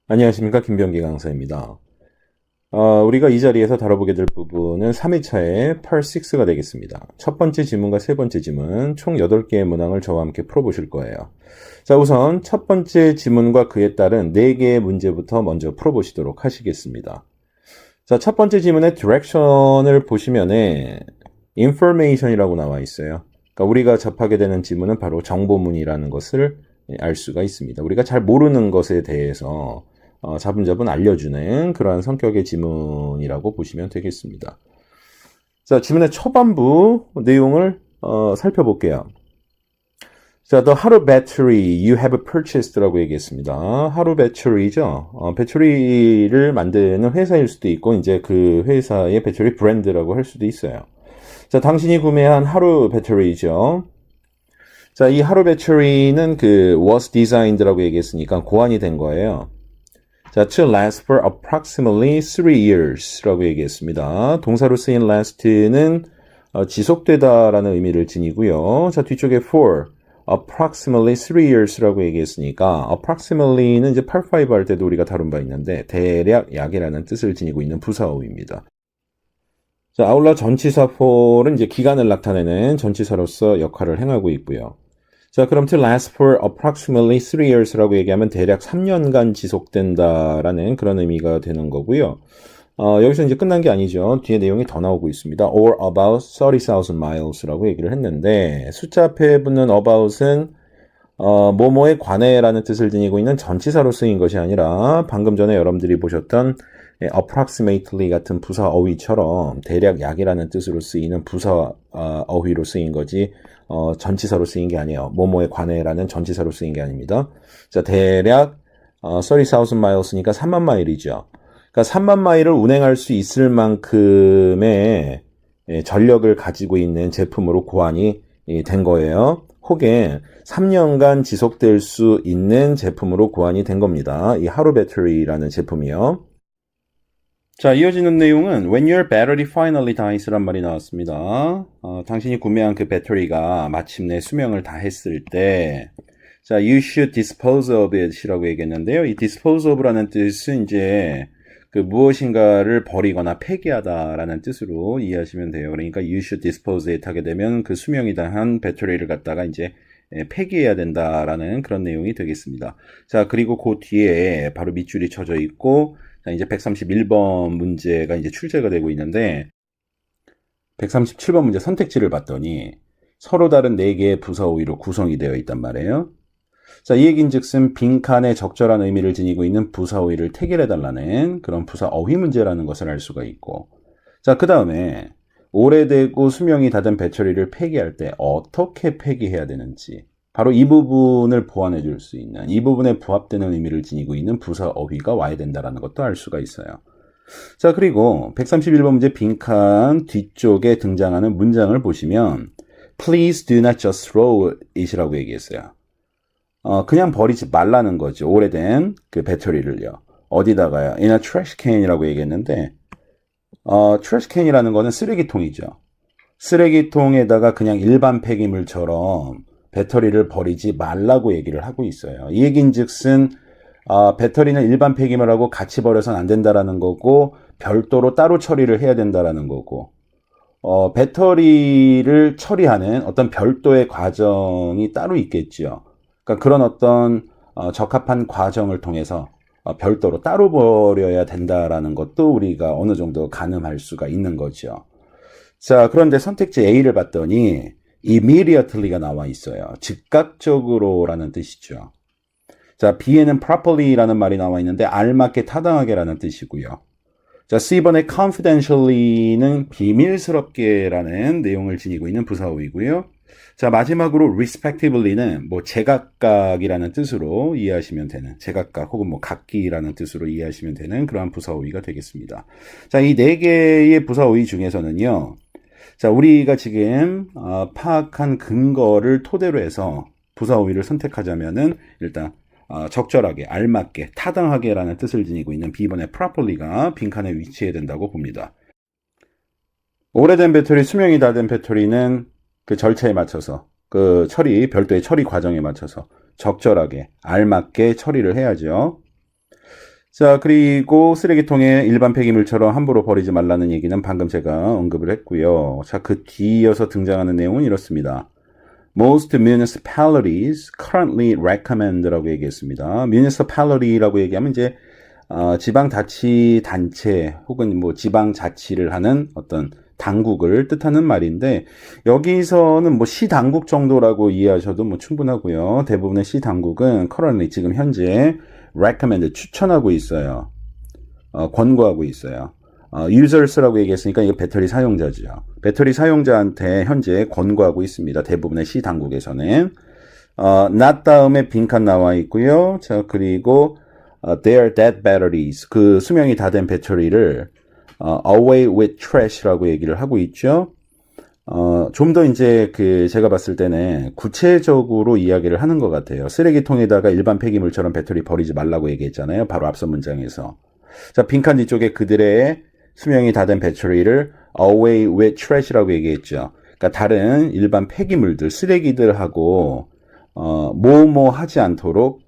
안녕하십니까, 김병기 강사입니다. 우리가 이 자리에서 다뤄보게 될 부분은 3회차의 Part 6가 되겠습니다. 첫 번째 지문과 세 번째 지문 총 8개의 문항을 저와 함께 풀어보실 거예요. 자, 우선 첫 번째 지문과 그에 따른 4개의 문제부터 먼저 풀어보시도록 하시겠습니다. 자, 첫 번째 지문의 direction을 보시면은 information이라고 나와 있어요. 그러니까 우리가 접하게 되는 지문은 바로 정보문이라는 것을 알 수가 있습니다. 우리가 잘 모르는 것에 대해서 자분자분 알려주는 그러한 성격의 지문이라고 보시면 되겠습니다. 자, 지문의 초반부 내용을 살펴볼게요. 자, the 하루 battery you have purchased라고 얘기했습니다. 하루 배터리죠. 배터리를 만드는 회사일 수도 있고 이제 그 회사의 배터리 브랜드라고 할 수도 있어요. 자, 당신이 구매한 하루 배터리죠. 자, 이 하루 배터리는 was designed라고 얘기했으니까 고안이 된 거예요. 자, to last for approximately 3 years라고 얘기했습니다. 동사로 쓰인 last는 지속되다라는 의미를 지니고요. 자, 뒤쪽에 for approximately 3 years라고 얘기했으니까 approximately는 이제 85 할 때도 우리가 다룬 바 있는데 대략 약이라는 뜻을 지니고 있는 부사어휘입니다. 자, 아울러 전치사 for는 이제 기간을 나타내는 전치사로서 역할을 행하고 있고요. 자, 그럼 to last for approximately 3 years라고 얘기하면 대략 3년간 지속된다라는 그런 의미가 되는 거고요. 여기서 이제 끝난 게 아니죠. 뒤에 내용이 더 나오고 있습니다. or about 30,000 miles라고 얘기를 했는데 숫자 앞에 붙는 about은 뭐뭐에 관해라는 뜻을 지니고 있는 전치사로 쓰인 것이 아니라 방금 전에 여러분들이 보셨던 approximately 같은 부사 어휘처럼 대략 약이라는 뜻으로 쓰이는 부사 어휘로 쓰인 거지 전치사로 쓰인 게 아니에요. 뭐뭐에 관해라는 전치사로 쓰인 게 아닙니다. 자, 대략 30,000 miles니까 3만 마일이죠. 그러니까 3만 마일을 운행할 수 있을 만큼의 전력을 가지고 있는 제품으로 고안이 된 거예요. 혹은 3년간 지속될 수 있는 제품으로 고안이 된 겁니다. 이 하루 배터리라는 제품이요. 자, 이어지는 내용은 When your battery finally dies란 말이 나왔습니다. 당신이 구매한 그 배터리가 마침내 수명을 다했을 때 자, you should dispose of it이라고 얘기했는데요. 이 dispose of라는 뜻은 이제 무엇인가를 버리거나 폐기하다라는 뜻으로 이해하시면 돼요. 그러니까 you should dispose it 하게 되면 그 수명이 다한 배터리를 갖다가 이제 폐기해야 된다라는 그런 내용이 되겠습니다. 자, 그리고 그 뒤에 바로 밑줄이 쳐져 있고 자, 이제 131번 문제가 이제 출제가 되고 있는데 137번 문제 선택지를 봤더니 서로 다른 4개의 부사 어휘로 구성이 되어 있단 말이에요. 자, 이 얘긴즉슨 빈칸에 적절한 의미를 지니고 있는 부사 어휘를 태결해달라는 그런 부사 어휘 문제라는 것을 알 수가 있고 자, 그 다음에 오래되고 수명이 닫은 배터리를 폐기할 때 어떻게 폐기해야 되는지 바로 이 부분을 보완해 줄 수 있는 이 부분에 부합되는 의미를 지니고 있는 부사 어휘가 와야 된다는 것도 알 수가 있어요. 자, 그리고 131번 문제 빈칸 뒤쪽에 등장하는 문장을 보시면 Please do not just throw it이라고 얘기했어요. 그냥 버리지 말라는 거죠. 오래된 그 배터리를요. 어디다가요? In a trash can이라고 얘기했는데 trash can이라는 거는 쓰레기통이죠. 쓰레기통에다가 그냥 일반 폐기물처럼 배터리를 버리지 말라고 얘기를 하고 있어요. 이 얘긴즉슨 배터리는 일반 폐기물하고 같이 버려서는 안 된다라는 거고 별도로 따로 처리를 해야 된다라는 거고 배터리를 처리하는 어떤 별도의 과정이 따로 있겠죠. 그러니까 그런 어떤 적합한 과정을 통해서 별도로 따로 버려야 된다라는 것도 우리가 어느 정도 가늠할 수가 있는 거죠. 자, 그런데 선택지 A를 봤더니 immediately가 나와 있어요. 즉각적으로라는 뜻이죠. 자, B에는 properly라는 말이 나와 있는데 알맞게 타당하게라는 뜻이고요. 자, C번에 confidentially는 비밀스럽게라는 내용을 지니고 있는 부사어이고요. 자, 마지막으로 respectively는 제각각이라는 뜻으로 이해하시면 되는, 제각각 혹은 각기라는 뜻으로 이해하시면 되는 그러한 부사어휘가 되겠습니다. 자, 이 네 개의 부사어휘 중에서는요, 자, 우리가 지금 파악한 근거를 토대로 해서 부사어휘를 선택하자면은 일단 적절하게, 알맞게, 타당하게라는 뜻을 지니고 있는 B번의 properly가 빈칸에 위치해야 된다고 봅니다. 오래된 배터리, 수명이 다 된 배터리는 그 절차에 맞춰서, 그 별도의 처리 과정에 맞춰서 적절하게, 알맞게 처리를 해야죠. 자, 그리고 쓰레기통에 일반 폐기물처럼 함부로 버리지 말라는 얘기는 방금 제가 언급을 했고요. 자, 그 뒤이어서 등장하는 내용은 이렇습니다. Most municipalities currently recommend라고 얘기했습니다. municipality라고 얘기하면 이제 지방자치단체 혹은 뭐 지방자치를 하는 어떤 당국을 뜻하는 말인데, 여기서는 뭐 시당국 정도라고 이해하셔도 뭐 충분하고요. 대부분의 시당국은 currently 지금 현재 recommend 추천하고 있어요. 권고하고 있어요. users라고 얘기했으니까 이게 배터리 사용자죠. 배터리 사용자한테 현재 권고하고 있습니다. 대부분의 시당국에서는. not 다음에 빈칸 나와 있고요. 자, 그리고 their dead batteries, 그 수명이 다 된 배터리를 away with trash라고 얘기를 하고 있죠. 좀 더 이제 제가 봤을 때는 구체적으로 이야기를 하는 것 같아요. 쓰레기통에다가 일반 폐기물처럼 배터리 버리지 말라고 얘기했잖아요. 바로 앞선 문장에서. 자, 빈칸 뒤쪽에 그들의 수명이 다 된 배터리를 away with trash라고 얘기했죠. 그러니까 다른 일반 폐기물들, 쓰레기들하고 뭐뭐 하지 않도록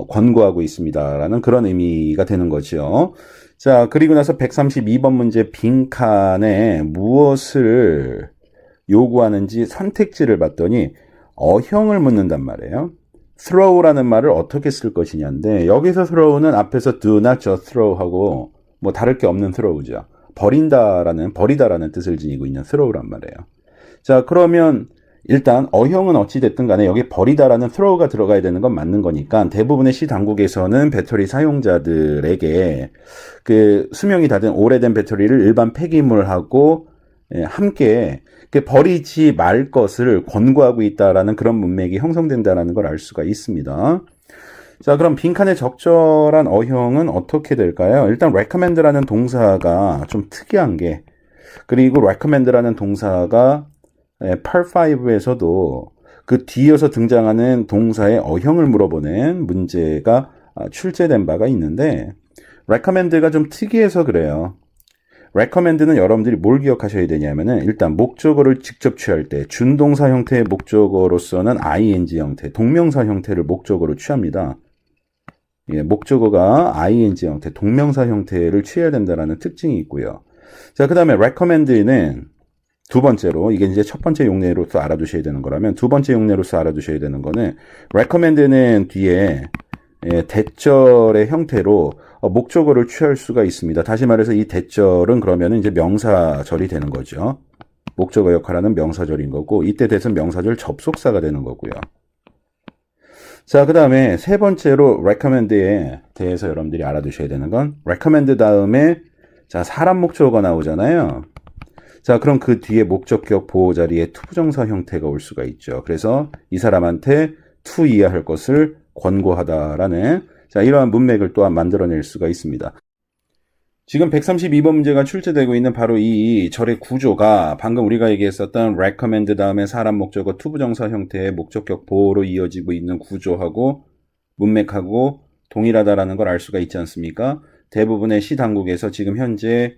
권고하고 있습니다라는 그런 의미가 되는 거죠. 자, 그리고 나서 132번 문제 빈칸에 무엇을 요구하는지 선택지를 봤더니 어형을 묻는단 말이에요. throw라는 말을 어떻게 쓸 것이냐인데, 여기서 throw는 앞에서 do not just throw 하고 뭐 다를 게 없는 throw죠. 버리다라는 뜻을 지니고 있는 throw란 말이에요. 자, 그러면 일단 어형은 어찌됐든 간에 여기 버리다라는 throw가 들어가야 되는 건 맞는 거니까, 대부분의 시당국에서는 배터리 사용자들에게 그 수명이 다 된 오래된 배터리를 일반 폐기물하고 함께 버리지 말 것을 권고하고 있다라는 그런 문맥이 형성된다는 걸 알 수가 있습니다. 자, 그럼 빈칸의 적절한 어형은 어떻게 될까요? 일단 recommend라는 동사가 좀 특이한 게, 그리고 recommend라는 동사가 part 5에서도 그 뒤이어서 등장하는 동사의 어형을 물어보는 문제가 출제된 바가 있는데, recommend가 좀 특이해서 그래요. recommend는 여러분들이 뭘 기억하셔야 되냐면은, 일단 목적어를 직접 취할 때 준동사 형태의 목적어로서는 ing 형태, 동명사 형태를 목적어로 취합니다. 예, 목적어가 ing 형태, 동명사 형태를 취해야 된다는 특징이 있고요. 자, 그 다음에 recommend는 두 번째로, 이게 이제 첫 번째 용례로서 알아두셔야 되는 거라면, 두 번째 용례로서 알아두셔야 되는 거는, recommend는 뒤에 대절의 형태로 목적어를 취할 수가 있습니다. 다시 말해서 이 대절은 그러면 이제 명사절이 되는 거죠. 목적어 역할하는 명사절인 거고, 이때 대선 명사절 접속사가 되는 거고요. 자, 그 다음에 세 번째로 recommend에 대해서 여러분들이 알아두셔야 되는 건, recommend 다음에 자, 사람 목적어가 나오잖아요. 자, 그럼 그 뒤에 목적격 보호 자리에 투부정사 형태가 올 수가 있죠. 그래서 이 사람한테 to 이해할 것을 권고하다라는, 자, 이러한 문맥을 또한 만들어낼 수가 있습니다. 지금 132번 문제가 출제되고 있는 바로 이 절의 구조가 방금 우리가 얘기했었던 recommend 다음에 사람 목적어 투부정사 형태의 목적격 보호로 이어지고 있는 구조하고 문맥하고 동일하다라는 걸 알 수가 있지 않습니까? 대부분의 시당국에서 지금 현재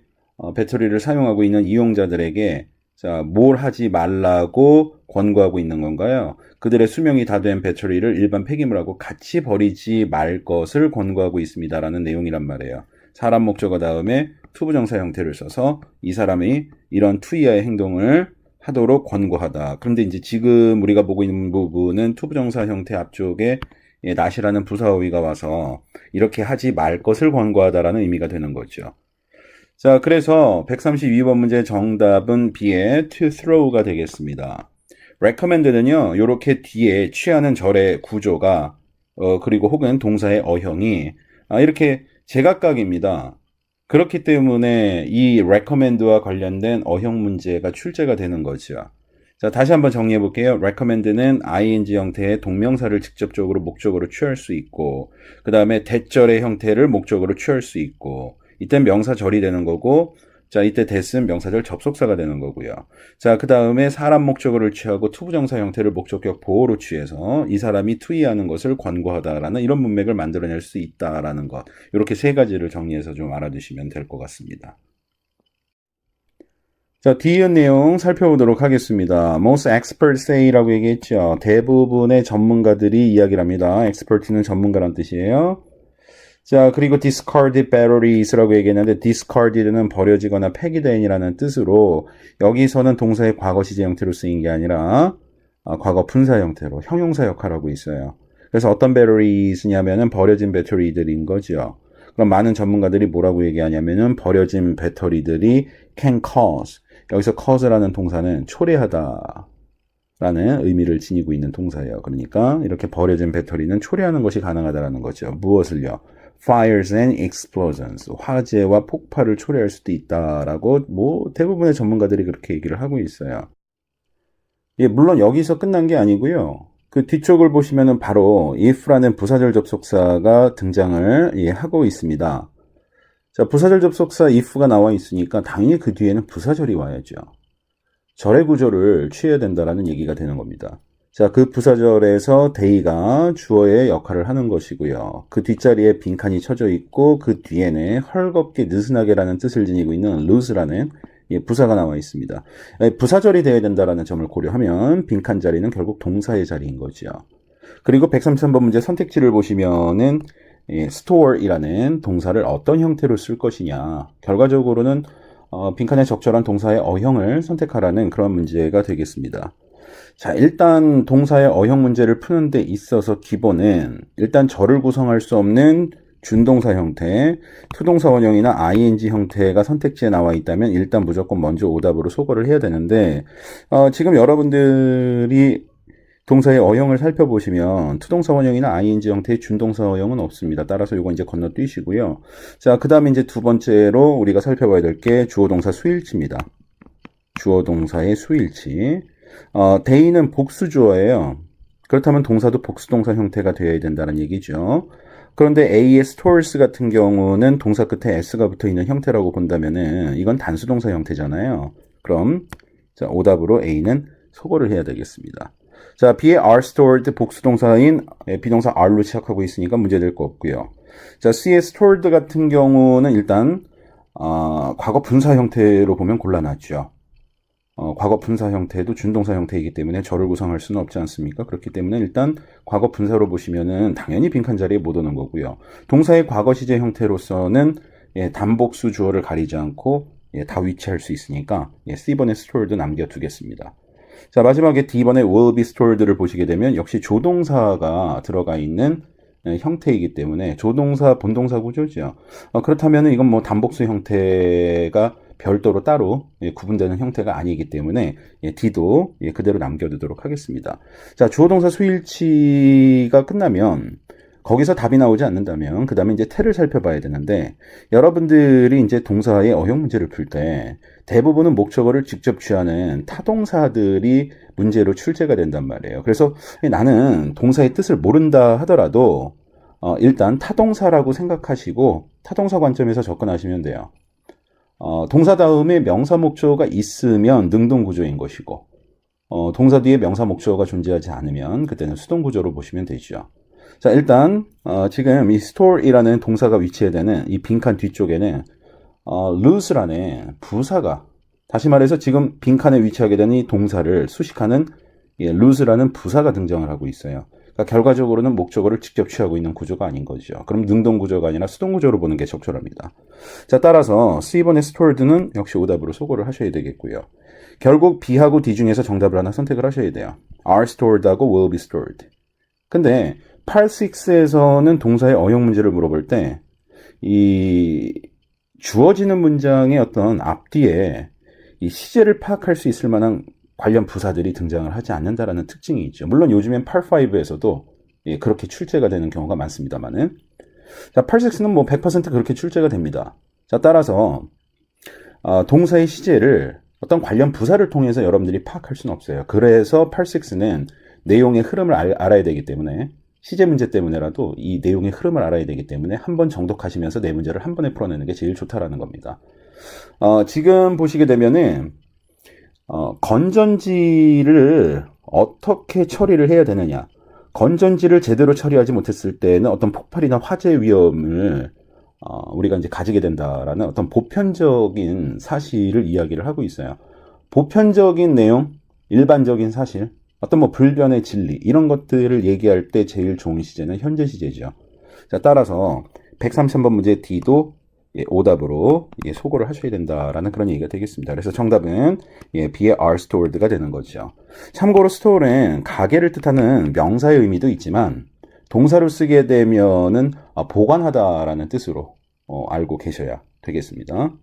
배터리를 사용하고 있는 이용자들에게 자, 뭘 하지 말라고 권고하고 있는 건가요? 그들의 수명이 다 된 배터리를 일반 폐기물하고 같이 버리지 말 것을 권고하고 있습니다라는 내용이란 말이에요. 사람 목적어 다음에 투부정사 형태를 써서 이 사람이 이런 to 이하의 행동을 하도록 권고하다. 그런데 이제 지금 우리가 보고 있는 부분은 투부정사 형태 앞쪽에 not이라는 부사어휘가 와서 이렇게 하지 말 것을 권고하다라는 의미가 되는 거죠. 자, 그래서 132번 문제의 정답은 B의 to throw가 되겠습니다. recommend는요, 요렇게 뒤에 취하는 절의 구조가 그리고 혹은 동사의 어형이 이렇게 제각각입니다. 그렇기 때문에 이 recommend와 관련된 어형 문제가 출제가 되는 거죠. 자, 다시 한번 정리해 볼게요. recommend는 ing 형태의 동명사를 직접적으로 목적으로 취할 수 있고, 그 다음에 대절의 형태를 목적으로 취할 수 있고, 이땐 명사절이 되는 거고, 자, 이때 that은 명사절 접속사가 되는 거고요. 자, 그 다음에 사람 목적어를 취하고 투부정사 형태를 목적격 보호로 취해서 이 사람이 투의하는 것을 권고하다라는 이런 문맥을 만들어낼 수 있다라는 것. 이렇게 세 가지를 정리해서 좀 알아두시면 될 것 같습니다. 자, 뒤이은 내용 살펴보도록 하겠습니다. Most experts say라고 얘기했죠. 대부분의 전문가들이 이야기를 합니다. expert는 전문가란 뜻이에요. 자, 그리고 discarded batteries라고 얘기했는데 discarded는 버려지거나 폐기된이라는 뜻으로 여기서는 동사의 과거 시제 형태로 쓰인 게 아니라 과거 분사 형태로 형용사 역할을 하고 있어요. 그래서 어떤 batteries냐면은 버려진 배터리들인 거죠. 그럼 많은 전문가들이 뭐라고 얘기하냐면은 버려진 배터리들이 can cause. 여기서 cause라는 동사는 초래하다 라는 의미를 지니고 있는 동사예요. 그러니까 이렇게 버려진 배터리는 초래하는 것이 가능하다라는 거죠. 무엇을요? Fires and explosions. 화재와 폭발을 초래할 수도 있다라고 뭐 대부분의 전문가들이 그렇게 얘기를 하고 있어요. 예, 물론 여기서 끝난 게 아니고요. 그 뒤쪽을 보시면은 바로 if라는 부사절 접속사가 등장을 하고 있습니다. 자, 부사절 접속사 if가 나와 있으니까 당연히 그 뒤에는 부사절이 와야죠. 절의 구조를 취해야 된다라는 얘기가 되는 겁니다. 자, 그 부사절에서 they가 주어의 역할을 하는 것이고요. 그 뒷자리에 빈칸이 쳐져 있고 그 뒤에는 헐겁게 느슨하게라는 뜻을 지니고 있는 lose라는 부사가 나와 있습니다. 부사절이 되어야 된다라는 점을 고려하면 빈칸 자리는 결국 동사의 자리인 거죠. 그리고 133번 문제 선택지를 보시면은 store이라는 동사를 어떤 형태로 쓸 것이냐. 결과적으로는 빈칸에 적절한 동사의 어형을 선택하라는 그런 문제가 되겠습니다. 자, 일단 동사의 어형 문제를 푸는 데 있어서 기본은 일단 절을 구성할 수 없는 준동사 형태, 투동사 원형이나 ing 형태가 선택지에 나와 있다면 일단 무조건 먼저 오답으로 소거를 해야 되는데 지금 여러분들이 동사의 어형을 살펴보시면 투동사 원형이나 ing 형태의 준동사 어형은 없습니다. 따라서 이거 이제 건너뛰시고요. 자, 그 다음에 이제 두 번째로 우리가 살펴봐야 될 게 주어 동사 수일치입니다. 주어 동사의 수일치. they는 복수주어예요. 그렇다면 동사도 복수동사 형태가 되어야 된다는 얘기죠. 그런데 A의 stores 같은 경우는 동사 끝에 s가 붙어 있는 형태라고 본다면은 이건 단수동사 형태잖아요. 그럼 자, 오답으로 A는 소거를 해야 되겠습니다. 자, B의 are stored 복수동사인 비동사 are로 시작하고 있으니까 문제될 거 없고요. 자, C의 stored 같은 경우는 일단 과거 분사 형태로 보면 곤란하죠. 과거 분사 형태도 준동사 형태이기 때문에 절을 구성할 수는 없지 않습니까? 그렇기 때문에 일단 과거 분사로 보시면은 당연히 빈칸 자리에 못 오는 거고요. 동사의 과거 시제 형태로서는 단복수 주어를 가리지 않고 다 위치할 수 있으니까 C번의 stored 남겨두겠습니다. 자, 마지막에 D번의 will be stored를 보시게 되면 역시 조동사가 들어가 있는 형태이기 때문에 조동사 본동사 구조죠. 그렇다면 이건 뭐 단복수 형태가 별도로 따로 구분되는 형태가 아니기 때문에 D도 그대로 남겨두도록 하겠습니다. 자, 주어동사 수일치가 끝나면 거기서 답이 나오지 않는다면 그 다음에 이제 태를 살펴봐야 되는데 여러분들이 이제 동사의 어형 문제를 풀 때 대부분은 목적어를 직접 취하는 타동사들이 문제로 출제가 된단 말이에요. 그래서 나는 동사의 뜻을 모른다 하더라도 일단 타동사라고 생각하시고 타동사 관점에서 접근하시면 돼요. 동사 다음에 명사 목적어가 있으면 능동 구조인 것이고 동사 뒤에 명사 목적어가 존재하지 않으면 그때는 수동 구조로 보시면 되죠. 자, 일단 지금 이 store이라는 동사가 위치해야 되는 이 빈칸 뒤쪽에는 lose라는 부사가 다시 말해서 지금 빈칸에 위치하게 되는 이 동사를 수식하는 lose라는 부사가 등장을 하고 있어요. 그러니까 결과적으로는 목적어를 직접 취하고 있는 구조가 아닌 거죠. 그럼 능동 구조가 아니라 수동 구조로 보는 게 적절합니다. 자, 따라서 C번의 stored는 역시 오답으로 소거를 하셔야 되겠고요. 결국 B하고 D 중에서 정답을 하나 선택을 하셔야 돼요. are stored하고 will be stored. 근데 Part 6에서는 동사의 어용 문제를 물어볼 때 이 주어지는 문장의 어떤 앞뒤에 이 시제를 파악할 수 있을 만한 관련 부사들이 등장을 하지 않는다라는 특징이 있죠. 물론 요즘엔 Part 5에서도 그렇게 출제가 되는 경우가 많습니다만은 자, Part 6는 뭐 100% 그렇게 출제가 됩니다. 자, 따라서 동사의 시제를 어떤 관련 부사를 통해서 여러분들이 파악할 수는 없어요. 그래서 Part 6는 내용의 흐름을 알아야 되기 때문에 시제 문제 때문에라도 이 내용의 흐름을 알아야 되기 때문에 한 번 정독하시면서 네 문제를 한 번에 풀어내는 게 제일 좋다라는 겁니다. 지금 보시게 되면은, 건전지를 어떻게 처리를 해야 되느냐. 건전지를 제대로 처리하지 못했을 때는 어떤 폭발이나 화재 위험을 우리가 이제 가지게 된다라는 어떤 보편적인 사실을 이야기를 하고 있어요. 보편적인 내용, 일반적인 사실, 어떤 뭐 불변의 진리, 이런 것들을 얘기할 때 제일 좋은 시제는 현재 시제죠. 자, 따라서 133번 문제 D도 오답으로 소거를 하셔야 된다라는 그런 얘기가 되겠습니다. 그래서 정답은 B의 are stored가 되는 거죠. 참고로 store는 가게를 뜻하는 명사의 의미도 있지만 동사로 쓰게 되면은 보관하다라는 뜻으로 알고 계셔야 되겠습니다.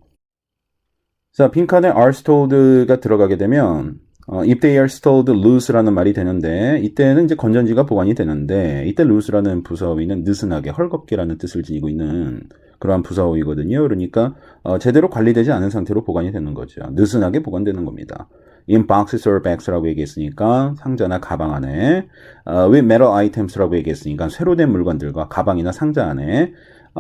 자, 빈칸에 are stored가 들어가게 되면 if they are stored loose라는 말이 되는데 이때는 이제 건전지가 보관이 되는데 이때 loose라는 부사어휘는 느슨하게 헐겁게라는 뜻을 지니고 있는 그러한 부사어휘거든요. 그러니까 제대로 관리되지 않은 상태로 보관이 되는 거죠. 느슨하게 보관되는 겁니다. in boxes or bags라고 얘기했으니까 상자나 가방 안에 with metal items라고 얘기했으니까 쇠로 된 물건들과 가방이나 상자 안에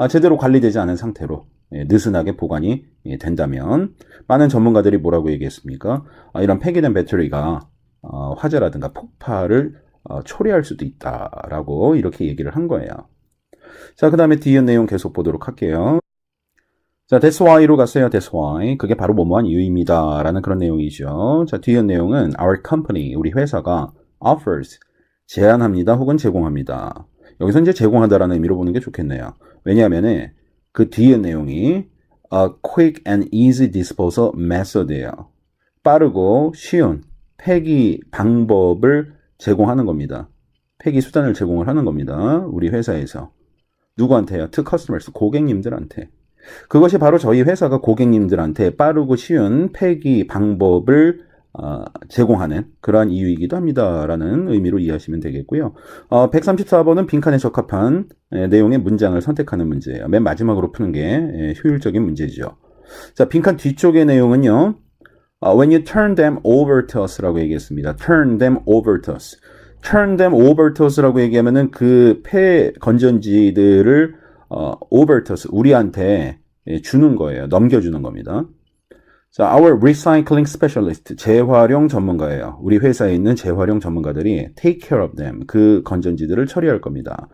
제대로 관리되지 않은 상태로 느슨하게 보관이 된다면 많은 전문가들이 뭐라고 얘기했습니까? 이런 폐기된 배터리가 화재라든가 폭발을 초래할 수도 있다라고 이렇게 얘기를 한 거예요. 자, 그 다음에 뒤에 내용 계속 보도록 할게요. 자, that's why로 갔어요. that's why. 그게 바로 뭐뭐한 이유입니다. 라는 그런 내용이죠. 자, 뒤에 내용은 our company, 우리 회사가 offers, 제안합니다. 혹은 제공합니다. 여기서 이제 제공하다라는 의미로 보는 게 좋겠네요. 왜냐하면 그 뒤에 내용이 a quick and easy disposal method예요. 빠르고 쉬운 폐기 방법을 제공하는 겁니다. 폐기 수단을 제공을 하는 겁니다. 우리 회사에서. 누구한테요? To customers, 고객님들한테. 그것이 바로 저희 회사가 고객님들한테 빠르고 쉬운 폐기 방법을 제공하는 그러한 이유이기도 합니다라는 의미로 이해하시면 되겠고요. 134번은 빈칸에 적합한 내용의 문장을 선택하는 문제예요. 맨 마지막으로 푸는 게 효율적인 문제죠. 자, 빈칸 뒤쪽의 내용은요. When you turn them over to us라고 얘기했습니다. Turn them over to us. Turn them over to us라고 얘기하면은 그 폐 건전지들을 over to us, 우리한테 주는 거예요. 넘겨주는 겁니다. 자, our recycling specialist, 재활용 전문가예요. 우리 회사에 있는 재활용 전문가들이 take care of them, 그 건전지들을 처리할 겁니다.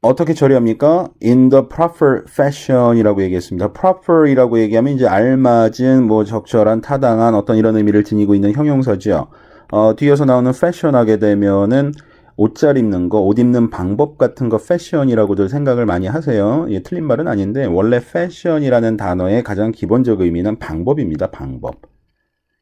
어떻게 처리합니까? In the proper fashion이라고 얘기했습니다. proper이라고 얘기하면 이제 알맞은, 뭐 적절한, 타당한 어떤 이런 의미를 지니고 있는 형용사죠. 뒤에서 나오는 fashion 하게 되면은 옷 잘 입는 거, 옷 입는 방법 같은 거 패션이라고들 생각을 많이 하세요. 틀린 말은 아닌데 원래 패션이라는 단어의 가장 기본적 의미는 방법입니다. 방법.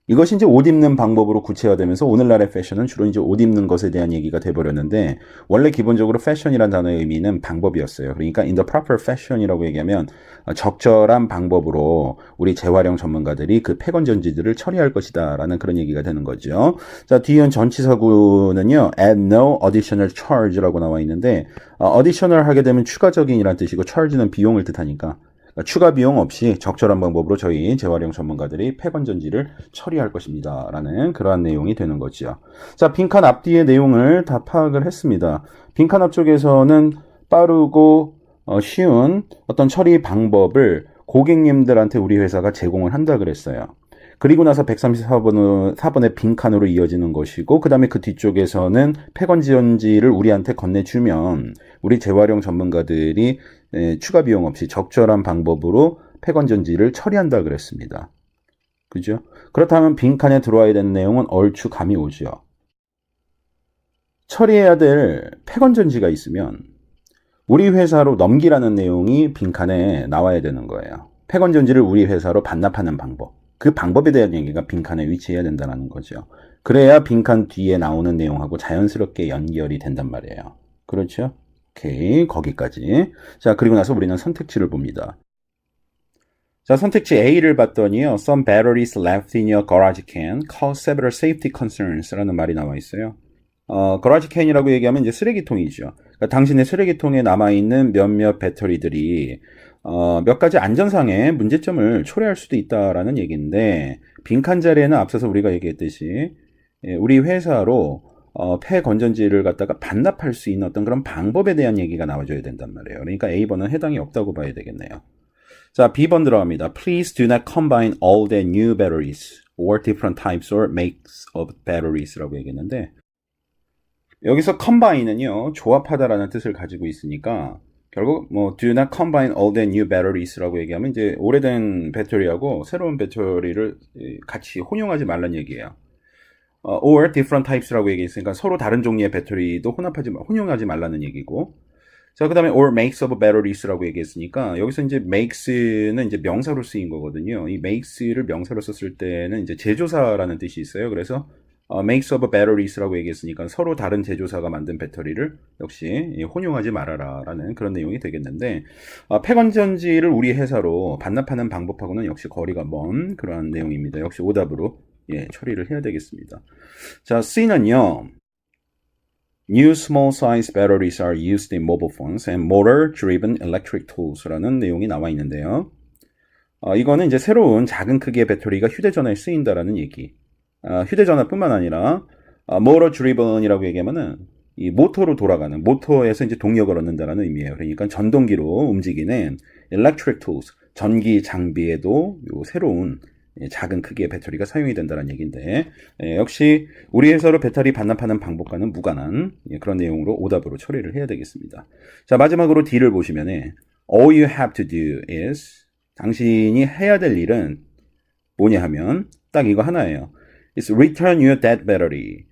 이것이 이제 옷 입는 방법으로 구체화되면서 오늘날의 패션은 주로 이제 옷 입는 것에 대한 얘기가 돼버렸는데 원래 기본적으로 패션이라는 단어의 의미는 방법이었어요. 그러니까 in the proper fashion이라고 얘기하면 적절한 방법으로 우리 재활용 전문가들이 그 폐건전지들을 처리할 것이다 라는 그런 얘기가 되는 거죠. 자, 뒤은 전치사구는요. at no additional charge라고 나와 있는데 additional 하게 되면 추가적인이라는 뜻이고 charge는 비용을 뜻하니까 추가 비용 없이 적절한 방법으로 저희 재활용 전문가들이 폐건전지를 처리할 것입니다. 라는 그러한 내용이 되는 거죠. 자, 빈칸 앞뒤의 내용을 다 파악을 했습니다. 빈칸 앞쪽에서는 빠르고 쉬운 어떤 처리 방법을 고객님들한테 우리 회사가 제공을 한다 그랬어요. 그리고 나서 134번의 빈칸으로 이어지는 것이고 그 다음에 그 뒤쪽에서는 폐건전지를 우리한테 건네주면 우리 재활용 전문가들이 추가 비용 없이 적절한 방법으로 폐건전지를 처리한다 그랬습니다. 그죠? 그렇다면 빈칸에 들어와야 되는 내용은 얼추 감이 오죠. 처리해야 될 폐건전지가 있으면 우리 회사로 넘기라는 내용이 빈칸에 나와야 되는 거예요. 폐건전지를 우리 회사로 반납하는 방법. 그 방법에 대한 얘기가 빈칸에 위치해야 된다는 거죠. 그래야 빈칸 뒤에 나오는 내용하고 자연스럽게 연결이 된단 말이에요. 그렇죠? 오케이, 거기까지. 자, 그리고 나서 우리는 선택지를 봅니다. 자, 선택지 A를 봤더니요. Some batteries left in your garage can cause several safety concerns 라는 말이 나와 있어요. garage can이라고 얘기하면 이제 쓰레기통이죠. 그러니까 당신의 쓰레기통에 남아있는 몇몇 배터리들이 몇 가지 안전상의 문제점을 초래할 수도 있다라는 얘기인데 빈칸 자리에는 앞서서 우리가 얘기했듯이 우리 회사로 폐건전지를 갖다가 반납할 수 있는 어떤 그런 방법에 대한 얘기가 나와줘야 된단 말이에요. 그러니까 A번은 해당이 없다고 봐야 되겠네요. 자, B번 들어갑니다. Please do not combine all the new batteries or different types or makes of batteries라고 얘기했는데 여기서 combine은요, 조합하다라는 뜻을 가지고 있으니까 결국 뭐 do not combine all the new batteries라고 얘기하면 이제 오래된 배터리하고 새로운 배터리를 같이 혼용하지 말란 얘기예요. or different types라고 얘기했으니까 서로 다른 종류의 배터리도 혼용하지 말라는 얘기고. 자, 그 다음에 or makes of batteries라고 얘기했으니까 여기서 이제 makes는 이제 명사로 쓰인 거거든요. 이 makes를 명사로 썼을 때는 이제 제조사라는 뜻이 있어요. 그래서 makes of batteries라고 얘기했으니까 서로 다른 제조사가 만든 배터리를 역시 혼용하지 말아라라는 그런 내용이 되겠는데 폐건전지를 우리 회사로 반납하는 방법하고는 역시 거리가 먼 그러한 내용입니다. 역시 오답으로 처리를 해야 되겠습니다. 자, C는요. New small size batteries are used in mobile phones and motor-driven electric tools라는 내용이 나와 있는데요. 이거는 이제 새로운 작은 크기의 배터리가 휴대전화에 쓰인다라는 얘기. 휴대전화뿐만 아니라 motor-driven이라고 얘기하면은 이 모터로 돌아가는 모터에서 이제 동력을 얻는다라는 의미예요. 그러니까 전동기로 움직이는 electric tools 전기 장비에도 요 새로운 작은 크기의 배터리가 사용이 된다는 얘기인데 역시 우리 회사로 배터리 반납하는 방법과는 무관한 그런 내용으로 오답으로 처리를 해야 되겠습니다. 자, 마지막으로 D를 보시면 all you have to do is 당신이 해야 될 일은 뭐냐 하면 딱 이거 하나예요. It's return your dead battery.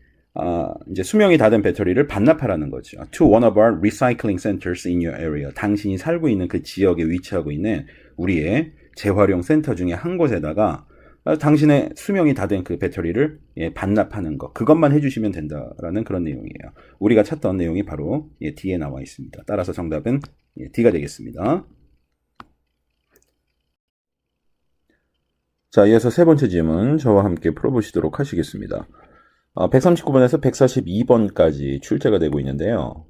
이제 수명이 다 된 배터리를 반납하라는 거죠. To one of our recycling centers in your area. 당신이 살고 있는 그 지역에 위치하고 있는 우리의 재활용 센터 중에 한 곳에다가 당신의 수명이 다 된 그 배터리를 반납하는 거. 그것만 해주시면 된다라는 그런 내용이에요. 우리가 찾던 내용이 바로 D에 나와 있습니다. 따라서 정답은 D가 되겠습니다. 자, 이어서 세 번째 질문 저와 함께 풀어보시도록 하시겠습니다. 139번에서 142번까지 출제가 되고 있는데요.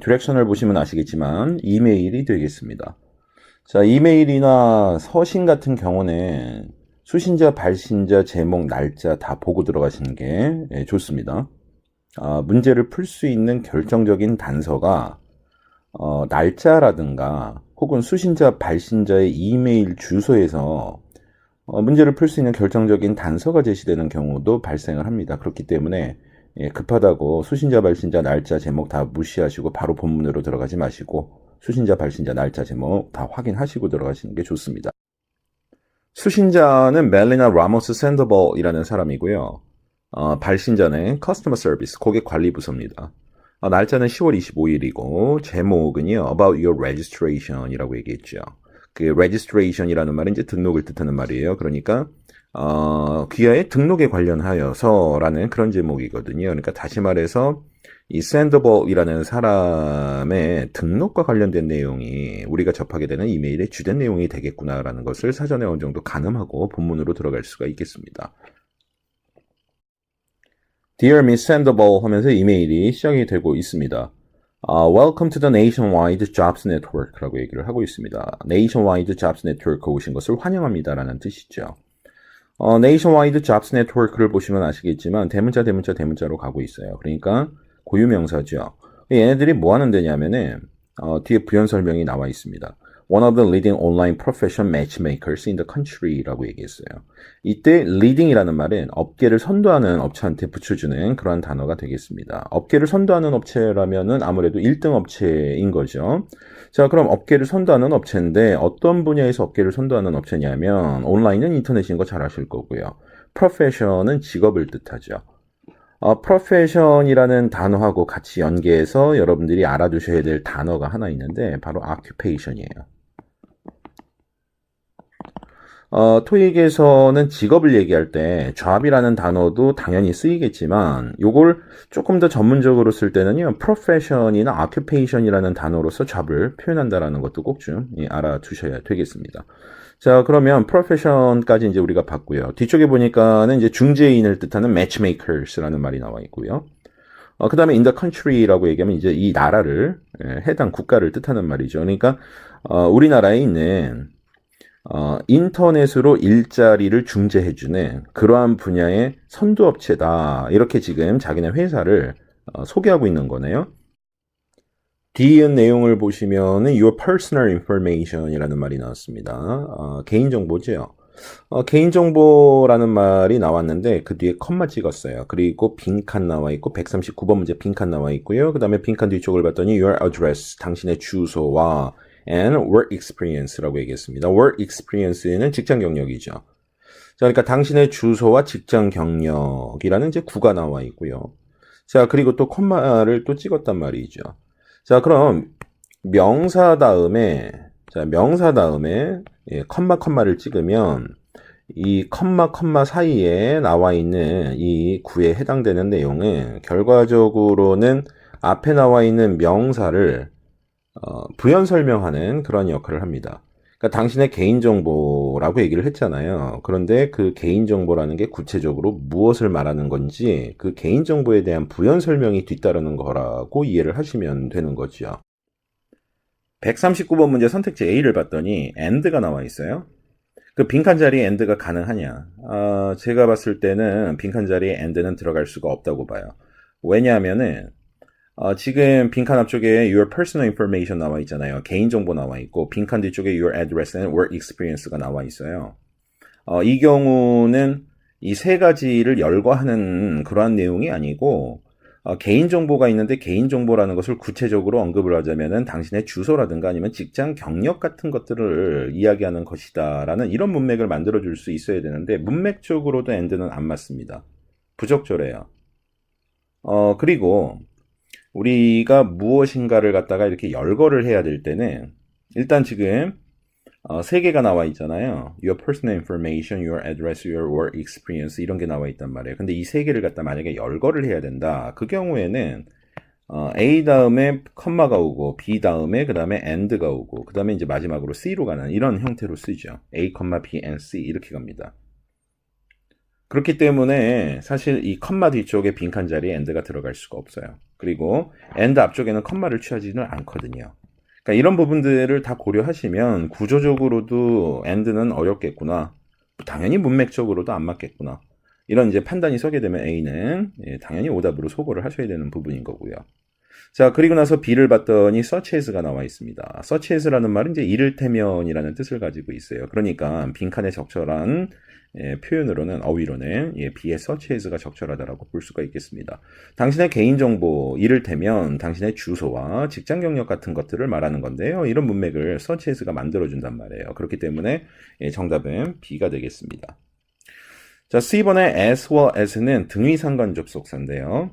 디렉션을 보시면 아시겠지만 이메일이 되겠습니다. 자, 이메일이나 서신 같은 경우는 수신자, 발신자, 제목, 날짜 다 보고 들어가시는 게 좋습니다. 문제를 풀 수 있는 결정적인 단서가 날짜라든가 혹은 수신자, 발신자의 이메일 주소에서 문제를 풀 수 있는 결정적인 단서가 제시되는 경우도 발생을 합니다. 그렇기 때문에 급하다고 수신자, 발신자, 날짜, 제목 다 무시하시고 바로 본문으로 들어가지 마시고 수신자, 발신자, 날짜, 제목 다 확인하시고 들어가시는 게 좋습니다. 수신자는 멜리나 라모스 샌더볼이라는 사람이고요. 발신자는 커스터머 서비스, 고객 관리 부서입니다. 날짜는 10월 25일이고 제목은요, About Your Registration이라고 얘기했죠. 그 registration이라는 말은 이제 등록을 뜻하는 말이에요. 그러니까 귀하의 등록에 관련하여서라는 그런 제목이거든요. 그러니까 다시 말해서 이 샌더볼이라는 사람의 등록과 관련된 내용이 우리가 접하게 되는 이메일의 주된 내용이 되겠구나라는 것을 사전에 어느 정도 가늠하고 본문으로 들어갈 수가 있겠습니다. Dear Miss Sandoval 하면서 이메일이 시작이 되고 있습니다. Welcome to the Nationwide Jobs Network라고 얘기를 하고 있습니다. Nationwide Jobs Network 오신 것을 환영합니다라는 뜻이죠. Nationwide Jobs Network를 보시면 아시겠지만 대문자로 가고 있어요. 그러니까 고유명사죠. 얘네들이 뭐 하는 데냐면은 뒤에 부연 설명이 나와 있습니다. One of the leading online profession matchmakers in the country라고 얘기했어요. 이때 leading이라는 말은 업계를 선도하는 업체한테 붙여주는 그러한 단어가 되겠습니다. 업계를 선도하는 업체라면은 아무래도 1등 업체인 거죠. 자, 그럼 업계를 선도하는 업체인데 어떤 분야에서 업계를 선도하는 업체냐면 온라인은 인터넷인 거 잘 아실 거고요. profession은 직업을 뜻하죠. profession이라는 단어하고 같이 연계해서 여러분들이 알아두셔야 될 단어가 하나 있는데 바로 occupation이에요. 토익에서는 직업을 얘기할 때 job이라는 단어도 당연히 쓰이겠지만 요걸 조금 더 전문적으로 쓸 때는요 profession이나 occupation이라는 단어로서 job을 표현한다라는 것도 꼭 좀 알아두셔야 되겠습니다. 자, 그러면 profession까지 이제 우리가 봤고요. 뒤쪽에 보니까는 이제 중재인을 뜻하는 matchmakers라는 말이 나와 있고요. 그 다음에 in the country라고 얘기하면 이제 이 나라를, 해당 국가를 뜻하는 말이죠. 그러니까, 우리나라에 있는, 인터넷으로 일자리를 중재해주는 그러한 분야의 선도업체다. 이렇게 지금 자기네 회사를 소개하고 있는 거네요. D의 내용을 보시면은 your personal information이라는 말이 나왔습니다. 개인정보죠. 개인정보라는 말이 나왔는데 그 뒤에 컴마 찍었어요. 그리고 빈칸 나와 있고 139번 문제 빈칸 나와 있고요. 그 다음에 빈칸 뒤쪽을 봤더니 your address, 당신의 주소와 and work experience라고 얘기했습니다. work experience는 직장 경력이죠. 자, 그러니까 당신의 주소와 직장 경력이라는 이제 구가 나와 있고요. 자, 그리고 또 컴마를 또 찍었단 말이죠. 자, 그럼 명사 다음에 예, 컴마를 찍으면 이 컴마 사이에 나와 있는 이 구에 해당되는 내용은 결과적으로는 앞에 나와 있는 명사를 부연 설명하는 그런 역할을 합니다. 그러니까 당신의 개인정보라고 얘기를 했잖아요. 그런데 그 개인정보라는 게 구체적으로 무엇을 말하는 건지 그 개인정보에 대한 부연 설명이 뒤따르는 거라고 이해를 하시면 되는 거죠. 139번 문제 선택지 A를 봤더니 AND가 나와 있어요. 그 빈칸 자리에 AND가 가능하냐? 제가 봤을 때는 빈칸 자리에 AND는 들어갈 수가 없다고 봐요. 왜냐하면은 지금 빈칸 앞쪽에 your personal information 나와 있잖아요. 개인정보 나와 있고 빈칸 뒤쪽에 your address and work experience가 나와 있어요. 이 경우는 이 세 가지를 열거하는 그러한 내용이 아니고 개인정보가 있는데 개인정보라는 것을 구체적으로 언급을 하자면은 당신의 주소라든가 아니면 직장 경력 같은 것들을 이야기하는 것이다라는 이런 문맥을 만들어줄 수 있어야 되는데 문맥적으로도 AND는 안 맞습니다. 부적절해요. 그리고 우리가 무엇인가를 갖다가 이렇게 열거를 해야 될 때는 일단 지금 세 개가 나와 있잖아요. Your personal information, your address, your work experience 이런 게 나와 있단 말이에요. 근데 이 세 개를 갖다 만약에 열거를 해야 된다. 그 경우에는 A 다음에 컴마가 오고 B 다음에 그 다음에 AND가 오고 그 다음에 이제 마지막으로 C로 가는 이런 형태로 쓰죠. A, B, and C 이렇게 갑니다. 그렇기 때문에 사실 이 컴마 뒤쪽에 빈칸 자리에 AND가 들어갈 수가 없어요. 그리고 AND 앞쪽에는 컴마를 취하지는 않거든요. 그러니까 이런 부분들을 다 고려하시면 구조적으로도 AND는 어렵겠구나. 당연히 문맥적으로도 안 맞겠구나. 이런 이제 판단이 서게 되면 A는 당연히 오답으로 소거를 하셔야 되는 부분인 거고요. 자, 그리고 나서 B를 봤더니 such as가 나와 있습니다. such as라는 말은 이제 이를테면이라는 뜻을 가지고 있어요. 그러니까 빈칸에 적절한 표현으로는 어휘로는 B의 such as가 적절하다라고 볼 수가 있겠습니다. 당신의 개인정보, 이를테면 당신의 주소와 직장 경력 같은 것들을 말하는 건데요. 이런 문맥을 such as가 만들어준단 말이에요. 그렇기 때문에 정답은 B가 되겠습니다. 자, C번의 as well as는 등위상관 접속사인데요.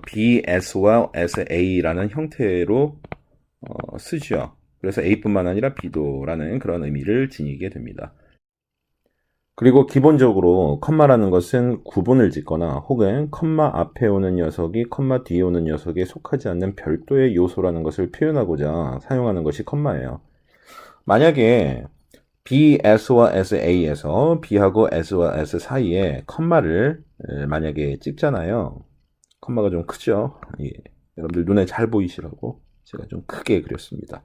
be as well as A라는 형태로 쓰죠. 그래서 A뿐만 아니라 B도라는 그런 의미를 지니게 됩니다. 그리고 기본적으로 컴마라는 것은 구분을 짓거나 혹은 컴마 앞에 오는 녀석이 컴마 뒤에 오는 녀석에 속하지 않는 별도의 요소라는 것을 표현하고자 사용하는 것이 컴마예요. 만약에 B as와 as A에서 B하고 as와 as 사이에 컴마를 만약에 찍잖아요. 컴마가 좀 크죠? 예. 여러분들 눈에 잘 보이시라고 제가 좀 크게 그렸습니다.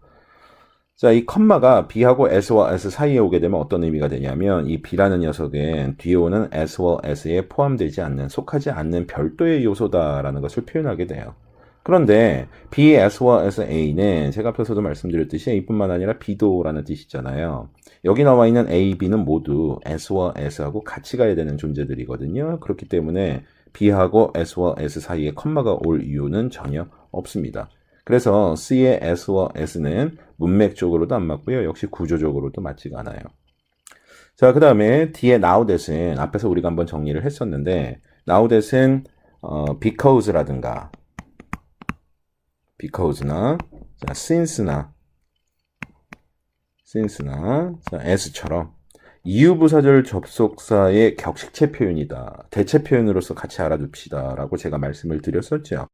자, 이 컴마가 B하고 as와 as 사이에 오게 되면 어떤 의미가 되냐면 이 B라는 녀석은 뒤에 오는 as와 as에 포함되지 않는, 속하지 않는 별도의 요소다라는 것을 표현하게 돼요. 그런데 B, as와 as A는 제가 앞에서도 말씀드렸듯이 A뿐만 아니라 B도라는 뜻이잖아요. 여기 나와 있는 A, B는 모두 as와 as하고 같이 가야 되는 존재들이거든요. 그렇기 때문에 B하고 as와 as 사이에 컴마가 올 이유는 전혀 없습니다. 그래서 C의 as와 as는 문맥적으로도 안 맞고요. 역시 구조적으로도 맞지가 않아요. 자, 그 다음에 D의 now that은 앞에서 우리가 한번 정리를 했었는데 now that은 because라든가 because나 자, since나 자, as처럼 이유부사절 접속사의 격식체 표현이다. 대체 표현으로서 같이 알아둡시다 라고 제가 말씀을 드렸었죠.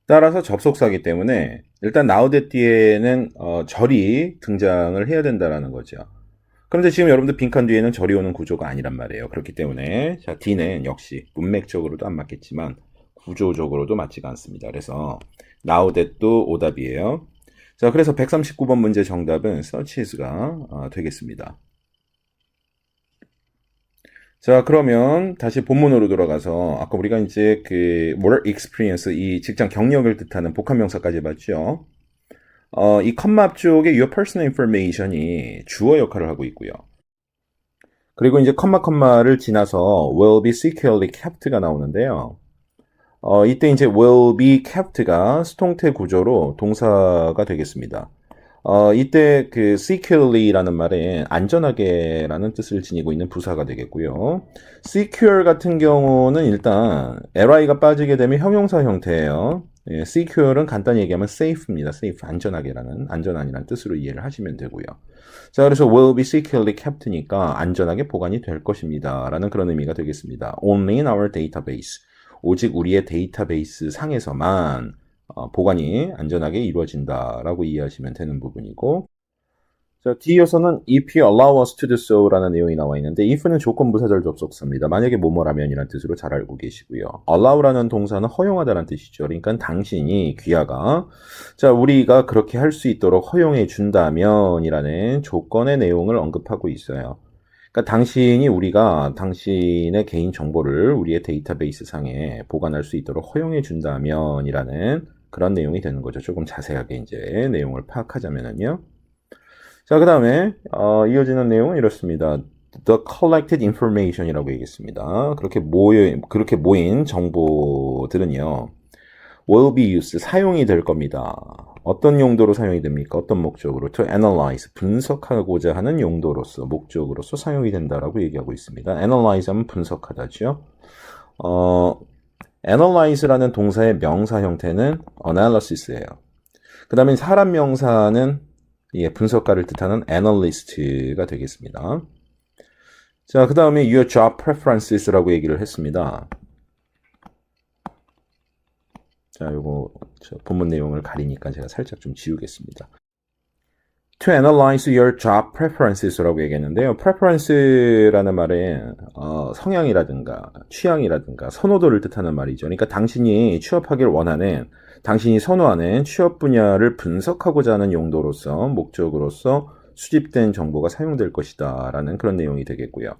따라서 접속사이기 때문에 일단 now that 뒤에는 절이 등장을 해야 된다라는 거죠. 그런데 지금 여러분들 빈칸 뒤에는 절이 오는 구조가 아니란 말이에요. 그렇기 때문에 자, D는 역시 문맥적으로도 안 맞겠지만 구조적으로도 맞지가 않습니다. 그래서 now that도 오답이에요. 자, 그래서 139번 문제 정답은 such as가 되겠습니다. 자, 그러면 다시 본문으로 돌아가서 아까 우리가 이제 그 work experience 이 직장 경력을 뜻하는 복합명사까지 봤죠. 이 컴마 앞쪽에 your personal information이 주어 역할을 하고 있고요. 그리고 이제 컴마를 지나서 will be securely kept가 나오는데요. 이때 이제 will be kept가 수동태 구조로 동사가 되겠습니다. 이때 그 securely라는 말에 안전하게라는 뜻을 지니고 있는 부사가 되겠고요. secure 같은 경우는 일단 li가 빠지게 되면 형용사 형태예요. 예, secure는 간단히 얘기하면 safe입니다. safe, 안전한이라는 뜻으로 이해를 하시면 되고요. 자, 그래서 will be securely kept니까 안전하게 보관이 될 것입니다. 라는 그런 의미가 되겠습니다. Only in our database. 오직 우리의 데이터베이스 상에서만 보관이 안전하게 이루어진다라고 이해하시면 되는 부분이고, 자, 뒤이어서는 if you allow us to do so라는 내용이 나와 있는데 if는 조건부사절 접속사입니다. 만약에 뭐뭐라면이라는 뜻으로 잘 알고 계시고요. allow라는 동사는 허용하다라는 뜻이죠. 그러니까 당신이 귀하가 자 우리가 그렇게 할 수 있도록 허용해 준다면이라는 조건의 내용을 언급하고 있어요. 그러니까 우리가 당신의 개인 정보를 우리의 데이터베이스 상에 보관할 수 있도록 허용해 준다면이라는 그런 내용이 되는 거죠. 조금 자세하게 이제 내용을 파악하자면은요. 자, 그 다음에 이어지는 내용은 이렇습니다. The collected information이라고 얘기했습니다. 그렇게 모인 정보들은요. will be used, 사용이 될 겁니다. 어떤 용도로 사용이 됩니까? 어떤 목적으로? To analyze, 분석하고자 하는 용도로서, 목적으로서 사용이 된다라고 얘기하고 있습니다. analyze 하면 분석하다죠. analyze라는 동사의 명사 형태는 analysis예요. 그 다음에 사람 명사는 분석가를 뜻하는 analyst가 되겠습니다. 자, 그 다음에 your job preferences라고 얘기를 했습니다. 자, 요거 본문 내용을 가리니까 제가 살짝 좀 지우겠습니다. To analyze your job preferences라고 얘기했는데요. preference라는 말에 성향이라든가 취향이라든가 선호도를 뜻하는 말이죠. 그러니까 당신이 취업하길 원하는, 당신이 선호하는 취업 분야를 분석하고자 하는 용도로서, 목적으로서 수집된 정보가 사용될 것이다 라는 그런 내용이 되겠고요.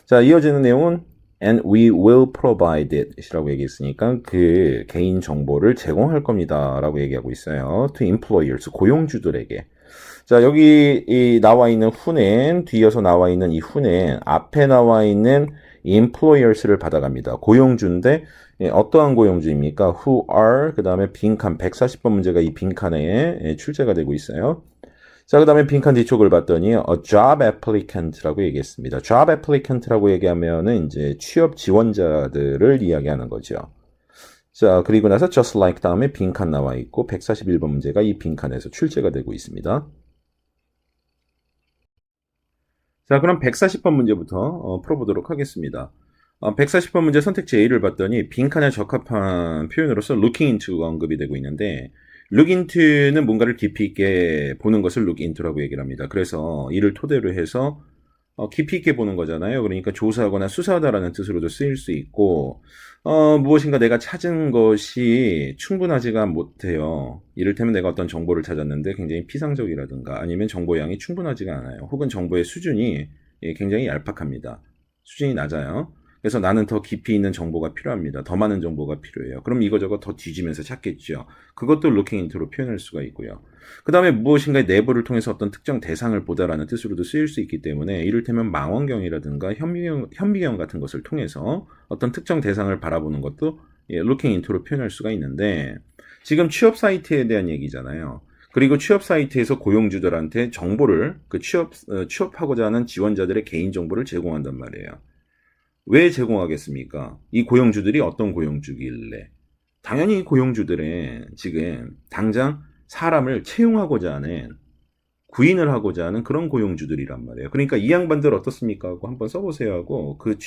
자, 이어지는 내용은 and we will provide it 이라고 얘기했으니까 그 개인 정보를 제공할 겁니다 라고 얘기하고 있어요. to employers, 고용주들에게. 자, 여기 나와 있는 who는, 뒤이어서 나와 있는 이 who는 앞에 나와 있는 employers를 받아갑니다. 고용주인데 어떠한 고용주입니까? who are, 그 다음에 빈칸 140번 문제가 이 빈칸에 출제가 되고 있어요. 자, 그 다음에 빈칸 뒤쪽을 봤더니 a job applicant라고 얘기했습니다. job applicant라고 얘기하면은 이제 취업 지원자들을 이야기하는 거죠. 자, 그리고 나서 just like 다음에 빈칸 나와 있고 141번 문제가 이 빈칸에서 출제가 되고 있습니다. 자, 그럼 140번 문제부터 풀어보도록 하겠습니다. 140번 문제 선택지 A를 봤더니 빈칸에 적합한 표현으로서 looking into가 언급이 되고 있는데 look into는 뭔가를 깊이 있게 보는 것을 look into라고 얘기를 합니다. 그래서 이를 토대로 해서 깊이 있게 보는 거잖아요. 그러니까 조사하거나 수사하다라는 뜻으로도 쓰일 수 있고 무엇인가 내가 찾은 것이 충분하지가 못해요. 이를테면 내가 어떤 정보를 찾았는데 굉장히 피상적이라든가 아니면 정보량이 충분하지가 않아요. 혹은 정보의 수준이 굉장히 얄팍합니다. 수준이 낮아요. 그래서 나는 더 깊이 있는 정보가 필요합니다. 더 많은 정보가 필요해요. 그럼 이거저거 더 뒤지면서 찾겠죠. 그것도 looking into로 표현할 수가 있고요. 그 다음에 무엇인가의 내부를 통해서 어떤 특정 대상을 보다라는 뜻으로도 쓰일 수 있기 때문에 이를테면 망원경이라든가 현미경 같은 것을 통해서 어떤 특정 대상을 바라보는 것도 looking into로 표현할 수가 있는데 지금 취업 사이트에 대한 얘기잖아요. 그리고 취업 사이트에서 고용주들한테 정보를 취업하고자 하는 지원자들의 개인 정보를 제공한단 말이에요. 왜 제공하겠습니까? 이 고용주들이 어떤 고용주길래? 당연히 고용주들은 지금 당장 사람을 채용하고자 하는, 구인을 하고자 하는 그런 고용주들이란 말이에요. 그러니까 이 양반들 어떻습니까? 하고 한번 써보세요 하고 그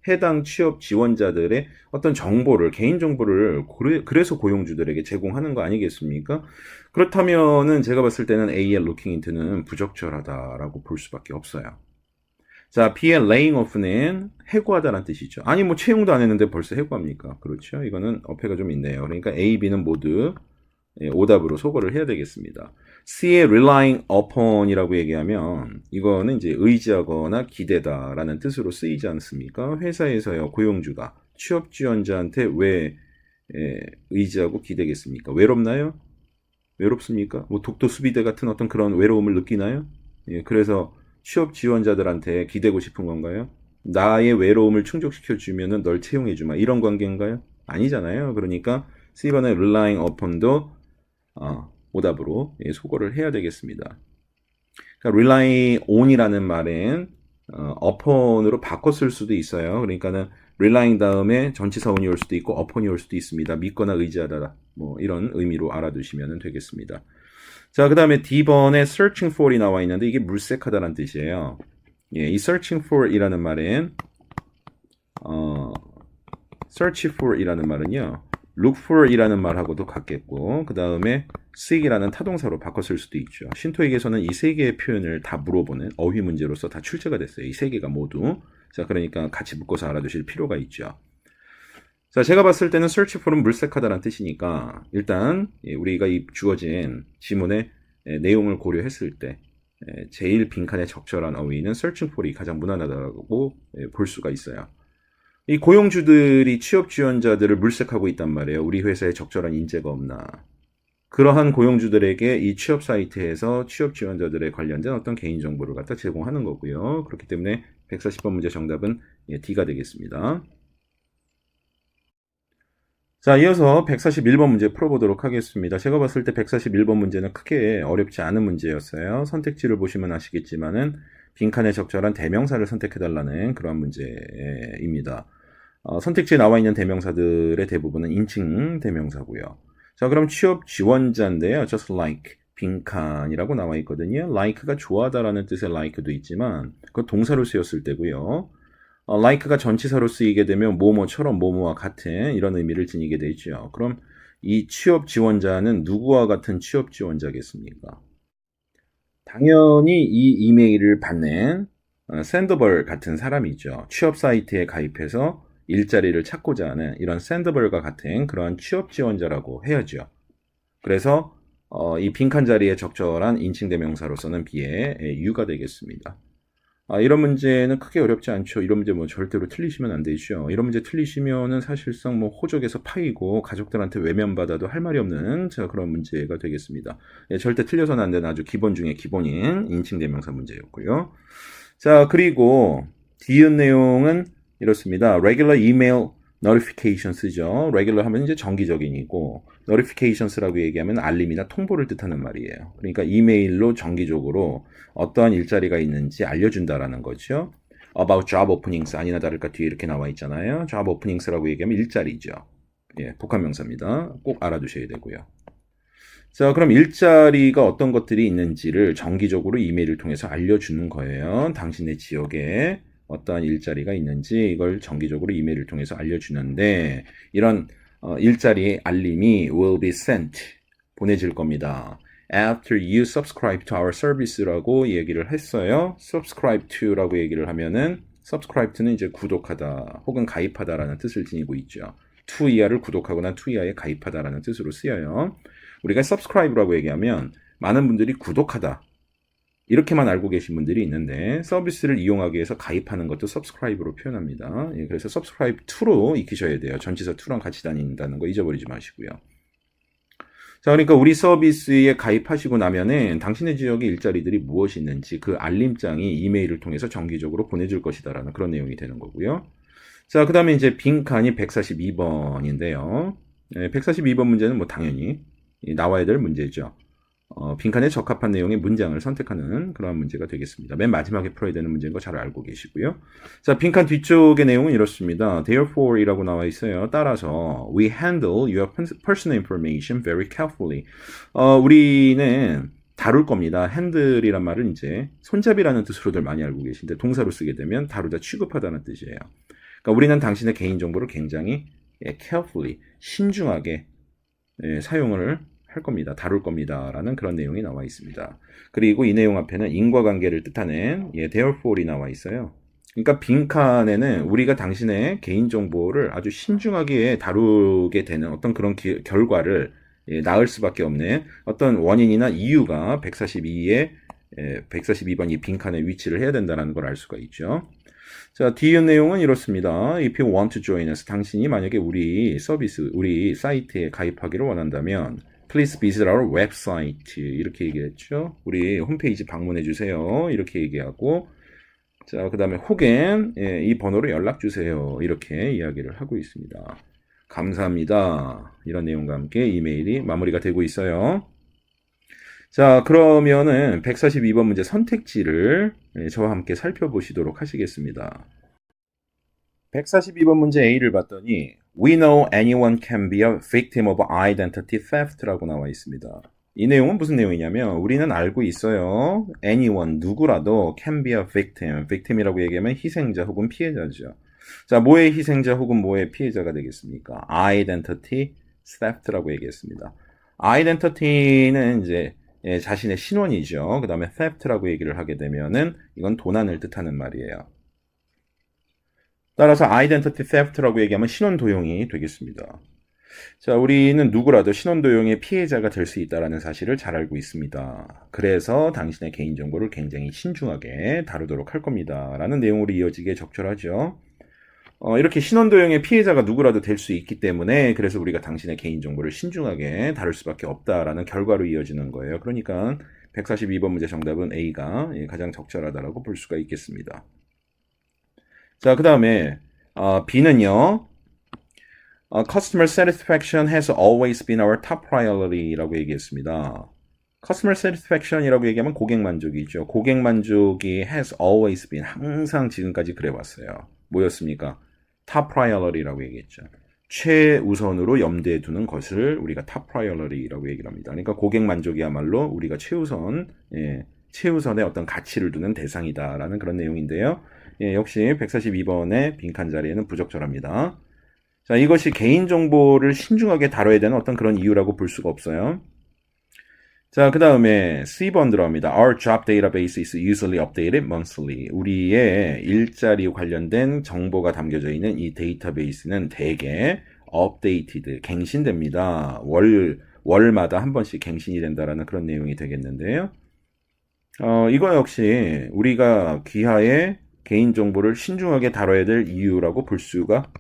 해당 취업 지원자들의 어떤 정보를, 개인 정보를 그래서 고용주들에게 제공하는 거 아니겠습니까? 그렇다면은 제가 봤을 때는 A의 looking into는 부적절하다라고 볼 수밖에 없어요. 자, B의 laying off는 해고하다라는 뜻이죠. 아니, 뭐, 채용도 안 했는데 벌써 해고합니까? 그렇죠. 이거는 어폐가 좀 있네요. 그러니까 A, B는 모두 오답으로 소거를 해야 되겠습니다. C의 relying upon이라고 얘기하면 이거는 이제 의지하거나 기대다라는 뜻으로 쓰이지 않습니까? 회사에서요 고용주가 취업 지원자한테 왜 의지하고 기대겠습니까? 외롭나요? 외롭습니까? 뭐 독도수비대 같은 어떤 그런 외로움을 느끼나요? 예, 그래서 취업 지원자들한테 기대고 싶은 건가요? 나의 외로움을 충족시켜 주면은 널 채용해 주마 이런 관계인가요? 아니잖아요. 그러니까 C번의 relying upon도 오답으로 소거를 해야 되겠습니다. 그러니까 rely on이라는 말은 upon으로 바꿔 쓸 수도 있어요. 그러니까는 relying 다음에 전치사 on이 올 수도 있고 upon이 올 수도 있습니다. 믿거나 의지하다 뭐 이런 의미로 알아두시면 되겠습니다. 자, 그 다음에 D번에 searching for이 나와 있는데 이게 물색하다라는 뜻이에요. 예, 이 searching for 이라는 말은 search for 이라는 말은요. look for 이라는 말하고도 같겠고 그 다음에 seek이라는 타동사로 바꿔 쓸 수도 있죠. 신토익에서는 이 세 개의 표현을 다 물어보는 어휘 문제로서 다 출제가 됐어요. 이 세 개가 모두. 자, 그러니까 같이 묶어서 알아두실 필요가 있죠. 자, 제가 봤을 때는 search for은 물색하다라는 뜻이니까 일단 우리가 이 주어진 지문의 내용을 고려했을 때 제일 빈칸에 적절한 어휘는 searching for이 가장 무난하다고 볼 수가 있어요. 이 고용주들이 취업 지원자들을 물색하고 있단 말이에요. 우리 회사에 적절한 인재가 없나. 그러한 고용주들에게 이 취업 사이트에서 취업 지원자들에 관련된 어떤 개인정보를 갖다 제공하는 거고요. 그렇기 때문에 140번 문제 정답은 D가 되겠습니다. 자, 이어서 141번 문제 풀어보도록 하겠습니다. 제가 봤을 때 141번 문제는 크게 어렵지 않은 문제였어요. 선택지를 보시면 아시겠지만은 빈칸에 적절한 대명사를 선택해달라는 그런 문제입니다. 선택지에 나와 있는 대명사들의 대부분은 인칭 대명사고요. 자, 그럼 취업 지원자인데요. just like 빈칸이라고 나와 있거든요. like가 좋아하다라는 뜻의 like도 있지만 그건 동사로 쓰였을 때고요. like가 전치사로 쓰이게 되면 뭐뭐처럼 뭐뭐와 같은 이런 의미를 지니게 되죠. 그럼 이 취업 지원자는 누구와 같은 취업 지원자겠습니까? 당연히 이 이메일을 받는 샌더벌 같은 사람이죠. 취업 사이트에 가입해서 일자리를 찾고자 하는 이런 샌더벌과 같은 그런 취업 지원자라고 해야죠. 그래서 이 빈칸 자리에 적절한 인칭 대명사로서는 B의 U가 되겠습니다. 이런 문제는 크게 어렵지 않죠. 이런 문제 뭐 절대로 틀리시면 안 되죠. 이런 문제 틀리시면은 사실상 뭐 호적에서 파이고 가족들한테 외면받아도 할 말이 없는 그런 문제가 되겠습니다. 절대 틀려서는 안 되는 아주 기본 중에 기본인 인칭 대명사 문제였고요. 자, 그리고 뒤은 내용은 이렇습니다. regular email notifications죠. regular 하면 이제 정기적인이고 notifications라고 얘기하면 알림이나 통보를 뜻하는 말이에요. 그러니까 이메일로 정기적으로 어떠한 일자리가 있는지 알려준다라는 거죠. about job openings 아니나 다를까 뒤에 이렇게 나와 있잖아요. job openings라고 얘기하면 일자리죠. 예, 복합명사입니다. 꼭 알아두셔야 되고요. 자, 그럼 일자리가 어떤 것들이 있는지를 정기적으로 이메일을 통해서 알려주는 거예요. 당신의 지역에 어떠한 일자리가 있는지 이걸 정기적으로 이메일을 통해서 알려주는데 이런 일자리의 알림이 will be sent 보내질 겁니다. After you subscribe to our service라고 얘기를 했어요. subscribe to라고 얘기를 하면은 subscribe to는 이제 구독하다 혹은 가입하다라는 뜻을 지니고 있죠. to 이하를 구독하거나 to 이하에 가입하다라는 뜻으로 쓰여요. 우리가 subscribe라고 얘기하면 많은 분들이 구독하다 이렇게만 알고 계신 분들이 있는데 서비스를 이용하기 위해서 가입하는 것도 subscribe로 표현합니다. 예, 그래서 subscribe to로 익히셔야 돼요. 전치사 to랑 같이 다닌다는 거 잊어버리지 마시고요. 자, 그러니까 우리 서비스에 가입하시고 나면은 당신의 지역에 일자리들이 무엇이 있는지 그 알림장이 이메일을 통해서 정기적으로 보내줄 것이다라는 그런 내용이 되는 거고요. 자, 그 다음에 이제 빈칸이 142번인데요. 142번 문제는 뭐 당연히 나와야 될 문제죠. 빈칸에 적합한 내용의 문장을 선택하는 그런 문제가 되겠습니다. 맨 마지막에 풀어야 되는 문제인 거 잘 알고 계시고요. 자, 빈칸 뒤쪽의 내용은 이렇습니다. Therefore 이라고 나와 있어요. 따라서 we handle your personal information very carefully. 우리는 다룰 겁니다. handle이란 말은 이제 손잡이라는 뜻으로들 많이 알고 계신데 동사로 쓰게 되면 다루다 취급하다는 뜻이에요. 그러니까 우리는 당신의 개인정보를 굉장히 carefully 신중하게 사용을 할 겁니다. 다룰 겁니다. 라는 그런 내용이 나와 있습니다. 그리고 이 내용 앞에는 인과관계를 뜻하는 therefore이 나와 있어요. 그러니까 빈칸에는 우리가 당신의 개인정보를 아주 신중하게 다루게 되는 어떤 그런 결과를 나을 수밖에 없는 어떤 원인이나 이유가 142번 이 빈칸에 위치를 해야 된다는 걸 알 수가 있죠. 자, 뒤에 내용은 이렇습니다. If you want to join us, 당신이 만약에 우리 서비스, 우리 사이트에 가입하기를 원한다면 Please visit our website. 이렇게 얘기했죠. 우리 홈페이지 방문해 주세요. 이렇게 얘기하고 자, 그 다음에 혹은 이 번호로 연락 주세요. 이렇게 이야기를 하고 있습니다. 감사합니다. 이런 내용과 함께 이메일이 마무리가 되고 있어요. 자, 그러면은 142번 문제 선택지를 저와 함께 살펴보시도록 하시겠습니다. 142번 문제 A를 봤더니 We know anyone can be a victim of identity theft라고 나와 있습니다. 이 내용은 무슨 내용이냐면 우리는 알고 있어요. anyone, 누구라도 can be a victim. victim이라고 얘기하면 희생자 혹은 피해자죠. 자, 뭐의 희생자 혹은 뭐의 피해자가 되겠습니까? identity theft라고 얘기했습니다. identity는 이제 자신의 신원이죠. 그 다음에 theft라고 얘기를 하게 되면은 이건 도난을 뜻하는 말이에요. 따라서 identity theft라고 얘기하면 신원 도용이 되겠습니다. 자, 우리는 누구라도 신원 도용의 피해자가 될 수 있다는 사실을 잘 알고 있습니다. 그래서 당신의 개인정보를 굉장히 신중하게 다루도록 할 겁니다. 라는 내용으로 이어지기에 적절하죠. 이렇게 신원 도용의 피해자가 누구라도 될 수 있기 때문에 그래서 우리가 당신의 개인정보를 신중하게 다룰 수밖에 없다라는 결과로 이어지는 거예요. 그러니까 142번 문제 정답은 A가 가장 적절하다라고 볼 수가 있겠습니다. 자, 그 다음에 B는요. Customer satisfaction has always been our top priority라고 얘기했습니다. Customer satisfaction이라고 얘기하면 고객 만족이죠. 고객 만족이 has always been 항상 지금까지 그래왔어요. 뭐였습니까? top priority라고 얘기했죠. 최우선으로 염두에 두는 것을 우리가 top priority라고 얘기를 합니다. 그러니까 고객 만족이야말로 우리가 최우선의 어떤 가치를 두는 대상이다라는 그런 내용인데요. 역시 142번의 빈칸 자리에는 부적절합니다. 자, 이것이 개인정보를 신중하게 다뤄야 되는 어떤 그런 이유라고 볼 수가 없어요. 자, 그 다음에 C번 들어갑니다. Our job database is usually updated monthly. 우리의 일자리 관련된 정보가 담겨져 있는 이 데이터베이스는 대개 updated, 갱신됩니다. 월마다 한 번씩 갱신이 된다라는 그런 내용이 되겠는데요. 이거 역시 우리가 귀하의 개인정보를 신중하게 다뤄야 될 이유라고 볼 수가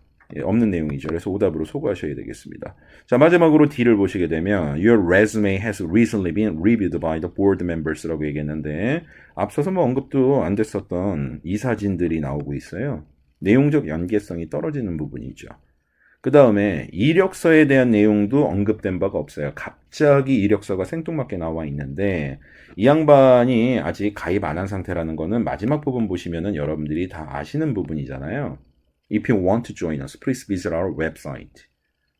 없는 내용이죠. 그래서 오답으로 소거하셔야 되겠습니다. 자, 마지막으로 D를 보시게 되면 Your resume has recently been reviewed by the board members라고 얘기했는데 앞서서 뭐 언급도 안 됐었던 이 사진들이 나오고 있어요. 내용적 연계성이 떨어지는 부분이죠. 그 다음에 이력서에 대한 내용도 언급된 바가 없어요. 갑자기 이력서가 생뚱맞게 나와 있는데 이 양반이 아직 가입 안 한 상태라는 거는 마지막 부분 보시면은 여러분들이 다 아시는 부분이잖아요. If you want to join us, please visit our website.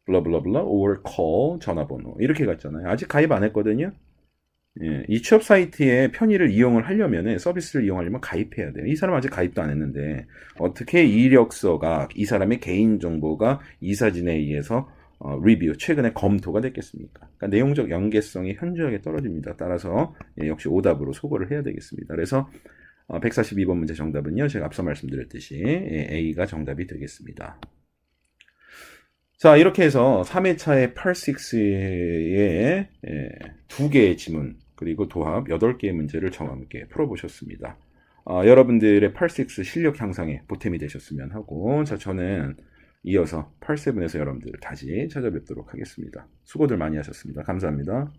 블라블라블라 or call 전화번호 이렇게 갔잖아요. 아직 가입 안 했거든요. 이 취업 사이트의 편의를 이용을 하려면 서비스를 이용하려면 가입해야 돼요. 이 사람 아직 가입도 안 했는데 어떻게 이력서가 이 사람의 개인정보가 이 사진에 의해서 리뷰, 최근에 검토가 됐겠습니까? 그러니까 내용적 연계성이 현저하게 떨어집니다. 따라서 역시 오답으로 소거를 해야 되겠습니다. 그래서 142번 문제 정답은요. 제가 앞서 말씀드렸듯이 A가 정답이 되겠습니다. 자, 이렇게 해서 3회차의 펄6의 2개의 지문 그리고 도합 8개의 문제를 저와 함께 풀어보셨습니다. 여러분들의 펄6 실력 향상에 보탬이 되셨으면 하고 자, 저는 이어서 펄7에서 여러분들을 다시 찾아뵙도록 하겠습니다. 수고들 많이 하셨습니다. 감사합니다.